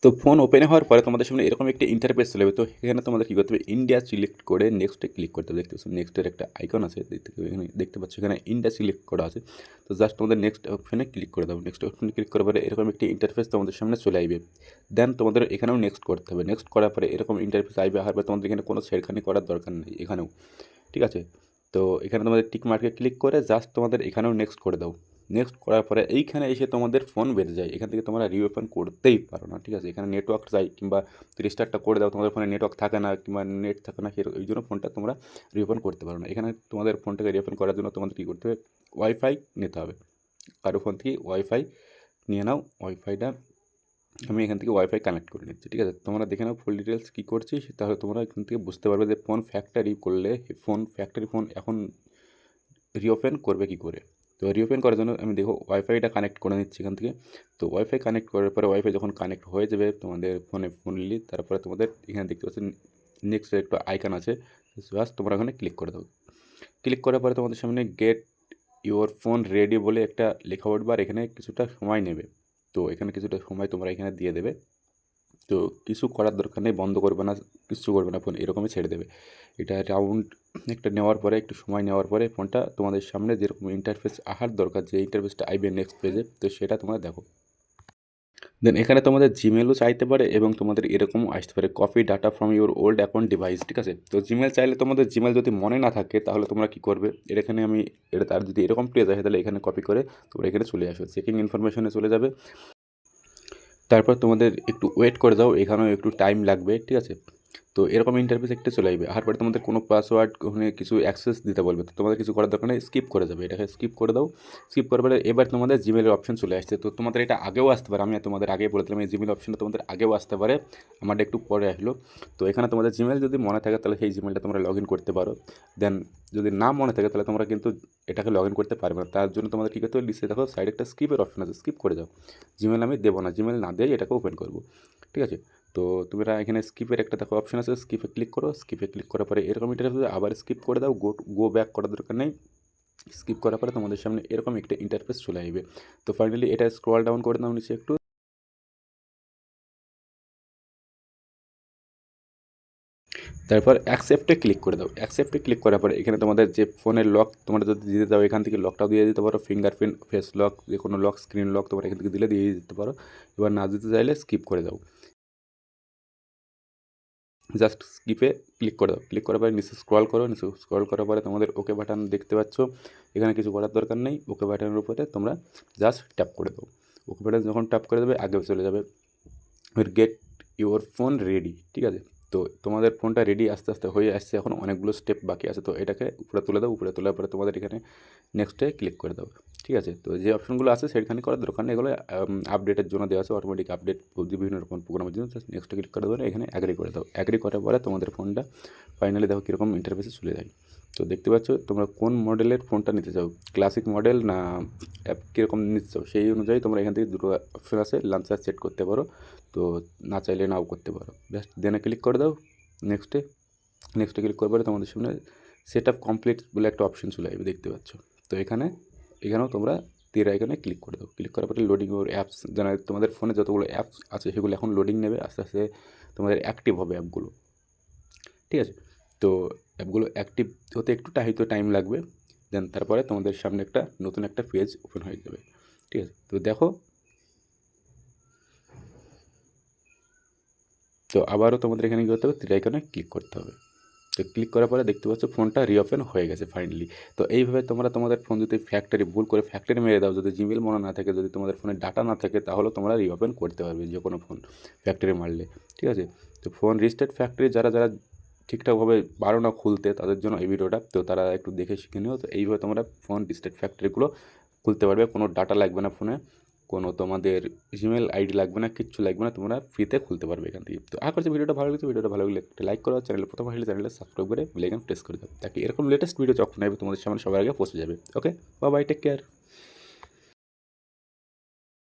তো phone open হওয়ার পরে তোমাদের সামনে এরকম একটি ইন্টারফেস চলে যাবে। তো এখানে তোমাদের কী করতে হবে, ইন্ডিয়া সিলেক্ট করে নেক্সটে ক্লিক করতে হবে। দেখতে পাচ্ছ নেক্সটের একটা আইকন আছে, এখানে দেখতে পাচ্ছ এখানে ইন্ডিয়া সিলেক্ট করা আছে। তো জাস্ট তোমাদের নেক্সট অপশনে ক্লিক করে দাও। নেক্সট অপশনে ক্লিক করার পরে এরকম একটি ইন্টারফেস তোমাদের সামনে চলে আসবে। দেন তোমাদের এখানেও নেক্সট করতে হবে। নেক্সট করার পরে এরকম ইন্টারফেস আসবে, আর তোমাদের এখানে কোনো ছেড়খানি করার দরকার নেই এখানেও, ঠিক আছে। তো এখানে তোমাদের টিক মার্কে ক্লিক করে জাস্ট তোমাদের এখানেও নেক্সট করে দাও। নেক্সট করার পরে এইখানে এসে তোমাদের ফোন বেঁধে যায়, এখান থেকে তোমরা রিওপেন করতেই পারো না, ঠিক আছে। এখানে নেটওয়ার্ক চাই কিংবা রিস্টার্টটা করে দাও, তোমাদের ফোনে নেটওয়ার্ক থাকে না কিংবা নেট থাকে না, এই জন্য ফোনটা তোমরা রিওপেন করতে পারো না। এখানে তোমাদের ফোনটাকে রিওপেন করার জন্য তোমাদের কী করতে হবে, ওয়াইফাই নিতে হবে। কারো ফোন থেকে ওয়াইফাই নিয়ে নাও। ওয়াইফাইটা আমি এখান থেকে ওয়াইফাই কানেক্ট করে নিচ্ছি, ঠিক আছে। তোমরা দেখে নাও ফুল ডিটেলস কী করছি, তাহলে তোমরা এখান থেকে বুঝতে পারবে যে ফোন ফ্যাক্টরি করলে ফ্যাক্টরি ফোন এখন রিওপেন করবে কী করে। তো রিওপেন করার জন্য আমি দেখো ওয়াইফাইটা কানেক্ট করে নিচ্ছি এখান থেকে। তো ওয়াইফাই কানেক্ট করার পরে ওয়াইফাই যখন কানেক্ট হয়ে যাবে তোমাদের ফোনে ফুললি, তারপরে তোমাদের এখানে দেখতে পাচ্ছি নেক্সট একটা আইকন আছে, জাস্ট তোমরা ওখানে ক্লিক করে দাও। ক্লিক করার পরে তোমাদের সামনে গেট ইওর ফোন রেডি বলে একটা লেখা উঠবে, আর এখানে কিছুটা সময় নেবে। তো এখানে কিছুটা সময় তোমরা এখানে দিয়ে দেবে। তো কিছু করার দরকার নেই, বন্ধ করবে না, কিছু করবে না, ফোন এরকমই ছেড়ে দেবে। এটা রাউন্ড একটা নেওয়ার পরে, একটু সময় নেওয়ার পরে ফোনটা তোমাদের সামনে যেরকম ইন্টারফেস আসার দরকার, যে ইন্টারফেসটা আইবে নেক্সট পেজে, তো সেটা তোমরা দেখো। দেন এখানে তোমাদের জিমেলও চাইতে পারে এবং তোমাদের এরকমও আসতে পারে, copy data from your old account device, ঠিক আছে। তো জিমেল চাইলে তোমাদের জিমেল যদি মনে না থাকে তাহলে তোমরা কী করবে, এখানে আমি এটা তার যদি এরকম পেজ আসে তাহলে এখানে কপি করে তোমরা এখানে চলে আসো, চেকিং ইনফরমেশনে চলে যাবে। তারপর তোমাদের একটু ওয়েট করে দাও, এখানেও একটু টাইম লাগবে, ঠিক আছে। তো এরকম ইন্টারফেস একটা চলে আসবে। আর পরে তোমাদের কোনো পাসওয়ার্ড ওখানে কিছু অ্যাক্সেস দিতে বলবে, তো তোমাদের কিছু করার দরকার নেই, স্কিপ করে যাবে, এটাকে স্কিপ করে দাও। স্কিপ করার পরে এবার তোমাদের জিমেলের অপশন চলে আসছে। তো তোমাদের এটা আগেও আসতে পারে, আমি তোমাদের আগে বলে দিলাম এই জিমেল অপশনটা তোমাদের আগেও আসতে পারে, আমারটা একটু পরে আসলো। তো এখানে তোমাদের জিমেল যদি মনে থাকে তাহলে সেই জিমেলটা তোমরা লগ ইন করতে পারো। দেন যদি না মনে থাকে তাহলে তোমরা কিন্তু এটাকে লগ ইন করতে পারবে না। তার জন্য তোমাদের কী করতে হবে, লিস্টে দেখো সাইডে একটা স্কিপের অপশন আছে, স্কিপ করে যাও। জিমেল আমি দেবো না, জিমেল না দিয়ে এটাকে ওপেন করবো, ঠিক আছে। তো তোমরা এখানে স্কিপের একটা দেখো অপশন আছে, স্কিপে ক্লিক করো। স্কিপে ক্লিক করার পরে এরকম ইন্টারফেস আবার স্কিপ করে দাও, গো ব্যাক করার দরকার নেই। স্কিপ করার পরে তোমাদের সামনে এরকম একটা ইন্টারফেস চলে আসবে। তো ফাইনালি এটা স্ক্রল ডাউন করে দাও নিচে একটু। তারপর অ্যাকসেপ্টে ক্লিক করে দাও। অ্যাকসেপ্টে ক্লিক করার পরে এখানে তোমাদের যে ফোনের লক তোমরা যদি দিতে দাও, এখান থেকে লকটাও দিয়ে দিতে পারো, ফিঙ্গারপ্রিন্ট, ফেস লক, যে কোনো লক, স্ক্রিন লক তোমরা এখান থেকে দিলে দিয়ে দিতে পারো। এবার না দিতে চাইলে স্কিপ করে দাও, জাস্ট স্কিপে ক্লিক করে দাও। ক্লিক করার পরে নিচে স্ক্রল করো, নিচে স্ক্রল করার পরে তোমাদের ওকে বাটন দেখতে পাচ্ছ, এখানে কিছু করার দরকার নেই। ওকে বাটনের উপরে তোমরা জাস্ট ট্যাপ করে দাও। ওকে বাটন যখন ট্যাপ করে দেবে আগে চলে যাবে গেট ইউর ফোন রেডি, ঠিক আছে। তো তোমাদের ফোনটা রেডি আস্তে আস্তে হয়ে আসছে, এখন অনেকগুলো স্টেপ বাকি আছে। তো এটাকে উপরে তুলে দাও, উপরে তোলার পরে তোমাদের এখানে নেক্সটে ক্লিক করে দাও, ঠিক আছে। তো যে অপশনগুলো আছে সেখানে করার দরকার নেই, এগুলো আপডেটের জন্য দেওয়া আছে, অটোমেটিক আপডেট বিভিন্ন রকম প্রোগ্রামের জন্য। নেক্সটে ক্লিক করে দেবো, এখানে অ্যাগ্রি করে দাও। অ্যাগ্রি করার পরে তোমাদের ফোনটা ফাইনালি দেখো কীরকম ইন্টারফেসে চলে যায়। তো দেখতে পাচ্ছ তোমরা কোন মডেলের ফোনটা নিতে চাও, ক্লাসিক মডেল না অ্যাপ কীরকম নিতে চাও, সেই অনুযায়ী তোমরা এখান থেকে দুটো অপশন আছে, লাঞ্চার সেট করতে পারো। তো না চাইলে নাও করতে পারো। জাস্ট দেনে ক্লিক করে দাও। নেক্সটে ক্লিক করবে তোমাদের সামনে সেট আপ কমপ্লিট বলে একটা অপশন চলে আসবে, দেখতে পাচ্ছ। তো এখানেও তোমরা তীর আইকনে ক্লিক করে দাও। ক্লিক করার পরে লোডিং ওর অ্যাপস, যেন তোমাদের ফোনে যতগুলো অ্যাপস আছে সেগুলো এখন লোডিং নেবে, আস্তে আস্তে তোমাদের অ্যাক্টিভ হবে অ্যাপগুলো, ঠিক আছে। তো অ্যাপগুলো অ্যাক্টিভ হতে একটু হয়তো টাইম লাগবে। দেন তারপরে তোমাদের সামনে একটা নতুন একটা পেজ ওপেন হয়ে যাবে, ঠিক আছে। তো দেখো, তো আবারও তোমাদের এখানে কী করতে হবে, তীর আইকনে ক্লিক করতে হবে। তো ক্লিক করার পরে দেখতে পাচ্ছ ফোনটা রিওপেন হয়ে গেছে ফাইনালি। তো এইভাবে তোমরা তোমাদের ফোন যদি ভুল করে ফ্যাক্টরি মেরে দাও, যদি জিমেল মনে না থাকে, যদি তোমাদের ফোনে ডাটা না থাকে, তাহলে তোমরা রিওপেন করতে পারবে যে কোনো ফোন ফ্যাক্টরি মারলে, ঠিক আছে। তো ফোন রিস্টার্ট ফ্যাক্টরি যারা যারা ঠিকঠাকভাবে পারো না খুলতে, তাদের জন্য এই ভিডিওটা, তো তারা একটু দেখে শিখে নিও। তো এইভাবে তোমরা ফোন রিস্টার্ট ফ্যাক্টরিগুলো খুলতে পারবে, কোনো ডাটা লাগবে না ফোনে, কোনো তোমাদের জিমেল আইডি লাগবে না, কিচ্ছু লাগবে না, তোমরা ফ্রিতে খুলতে পারবে এখান থেকে। তো আশা করছি ভিডিওটা ভালো লাগছে। ভিডিওটা ভালো লাগলে একটা লাইক করো, চ্যানেলে প্রথম আসলে চ্যানেলে সাবস্ক্রাইব করে বেল আইকন প্রেস করে দাও, তাকে এরকম লেটেস্ট ভিডিও যখন আসবে তোমাদের সামনে সবার আগে পৌঁছে যাবে। ওকে, বাই বাই, টেক কেয়ার।